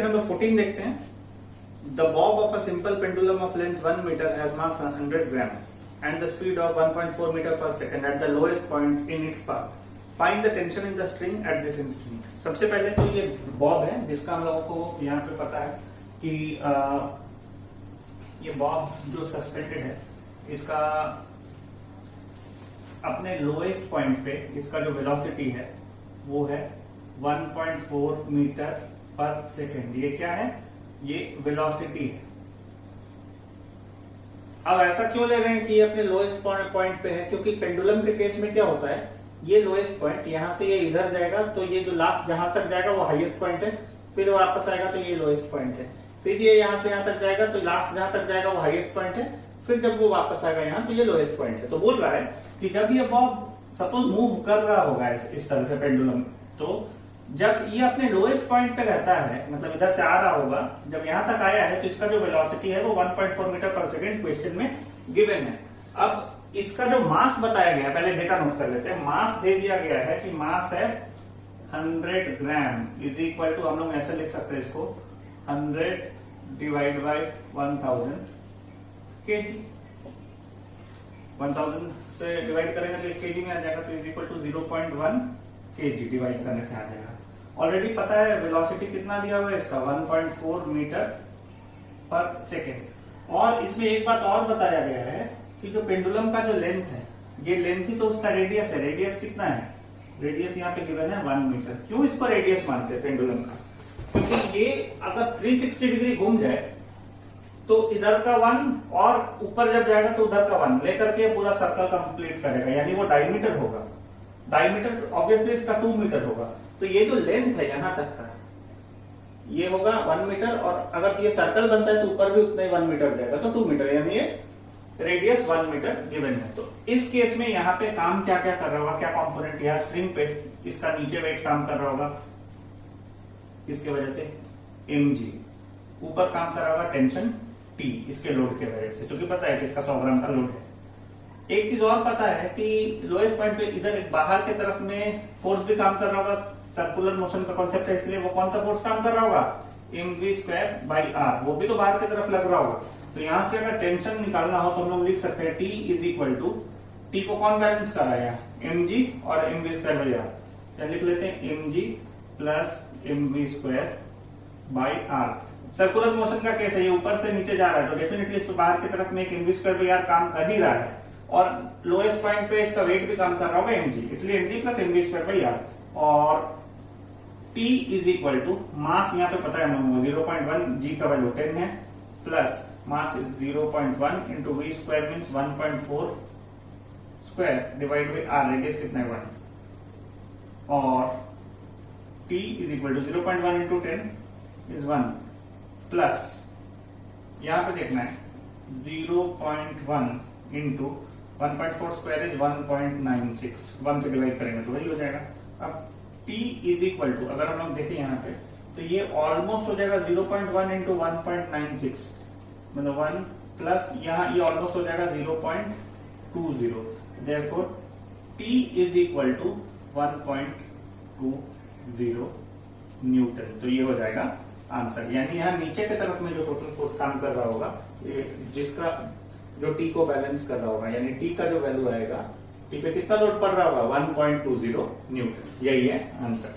Number 14 देखते हैं. The bob of a simple pendulum of length 1 meter has mass 100 gram and the speed of 1.4 meter per second at the lowest point in its path. Find the tension in the string at this instant. सबसे पहले तो ये Bob है जिसका हम लोगों को यहाँ पे पता है कि ये बॉब जो सस्पेंडेड है इसका अपने लोएस्ट पॉइंट पे इसका जो वेलोसिटी है वो है 1.4 मीटर पर सेकेंड. ये क्या है? ये वेलोसिटी है. अब ऐसा क्यों ले रहे हैं कि ये अपने लोएस्ट पॉइंट पे है? क्योंकि पेंडुलम के केस में क्या होता है, ये लोएस्ट पॉइंट यहां से ये इधर जाएगा तो ये जो लास्ट जहां तक जाएगा वो हाईएस्ट पॉइंट है, फिर वापस आएगा तो ये लोएस्ट पॉइंट है, फिर ये यहां से यहां तक जाएगा तो लास्ट जहां तक जाएगा वो हाईएस्ट पॉइंट है, फिर जब वो वापस आएगा यहां तो ये लोएस्ट पॉइंट है. तो बोल रहा है कि जब ये बॉब सपोज मूव कर रहा होगा इस तरह से पेंडुलम, तो जब ये अपने लोएस्ट पॉइंट पे रहता है, मतलब इधर से आ रहा होगा, जब यहां तक आया है तो इसका जो वेलोसिटी है वो 1.4 मीटर पर सेकेंड क्वेश्चन में गिवन है. अब इसका जो मास बताया गया है, पहले डेटा नोट कर लेते हैं. मास दे दिया गया है कि मास है 100 ग्राम इज इक्वल टू, हम लोग ऐसे लिख सकते हैं इसको, 100 डिवाइड बाई 1000 केजी. 1000 से डिवाइड करेंगे तो केजी में आ जाएगा, तो is equal to 0.1 KG divide करने से आ जाएगा. ऑलरेडी पता है वेलोसिटी कितना दिया हुआ है इसका, 1.4 मीटर पर सेकेंड. और इसमें एक बात और बताया गया है कि जो पेंडुलम का जो लेंथ है, ये लेंथ ही तो उसका रेडियस है. रेडियस कितना है? रेडियस यहाँ पे गिवन है 1 मीटर. क्यों इसको रेडियस मानते हैं पेंडुलम का? क्योंकि ये अगर 360 डिग्री घूम जाए तो इधर का 1 और ऊपर जब जाएगा तो उधर का 1 लेकर के पूरा सर्कल कंप्लीट करेगा, यानी वो डायमीटर होगा. डायमीटर ऑब्वियसली इसका 2 मीटर होगा. तो ये जो लेंथ है यहां तक का ये होगा 1 मीटर, और अगर ये सर्कल बनता है तो ऊपर भी उतना ही 1 मीटर जाएगा, तो 2 मीटर, यानी ये रेडियस 1 मीटर गिवन है. तो इस केस में यहाँ पे काम क्या क्या कर रहा होगा, क्या कंपोनेंट, यहाँ स्प्रिंग पे इसका नीचे वेट काम कर रहा होगा इसके वजह से mg, ऊपर काम कर रहा होगा टेंशन T इसके लोड के वजह से, क्योंकि पता है कि इसका 100 ग्राम का लोड है. एक चीज और पता है कि लोएस्ट पॉइंट पे इधर बाहर के तरफ में फोर्स भी काम कर रहा होगा. सर्कुलर मोशन का कॉन्सेप्ट है, इसलिए वो कौन सा फोर्स काम कर रहा होगा, mv²/r, वो भी तो बाहर की तरफ लग रहा होगा. तो यहां से अगर टेंशन निकालना हो तो हम लोग लिख सकते हैं T is equal to, T को कौन बैलेंस कर रहा है, mg और mv²/r. क्या लिख लेते हैं, mg plus mv²/r. Circular motion का केस है, ये ऊपर से नीचे जा रहा है तो डेफिनेटली इस बाहर की तरफ में एक mv²/r काम कर ही रहा है, और लोएस्ट पॉइंट पे इसका वेट भी काम कर रहा होगा mg, इसलिए mg प्लस mv²/r. और T is equal to mass, यहाँ पे पता है 0.1, g का वैल्यू 10 है, plus mass is 0.1 into v square means 1.4 square divide by r, radius कितना है 1, और T is equal to 0.1 into 10 is 1, plus यहाँ पे देखना है 0.1 इंटू 1.4 स्क्वायर इज 1.96, 1 से डिवाइड करेंगे तो वही हो जाएगा. अब T इज इक्वल टू, अगर हम लोग देखें यहाँ पे तो ये ऑलमोस्ट हो जाएगा 0.1 इंटू 1.96, मतलब 1 प्लस यहाँ ये ऑलमोस्ट हो जाएगा 0.20. Therefore T is equal to 1.20 newton. तो ये हो जाएगा आंसर, यानी यहाँ नीचे की तरफ में जो टोटल फोर्स काम कर रहा होगा, ये जिसका जो T को बैलेंस कर रहा होगा, यानी T का जो वैल्यू आएगा, T पे कितना लोड पड़ रहा होगा, 1.20 न्यूटन. यही है आंसर.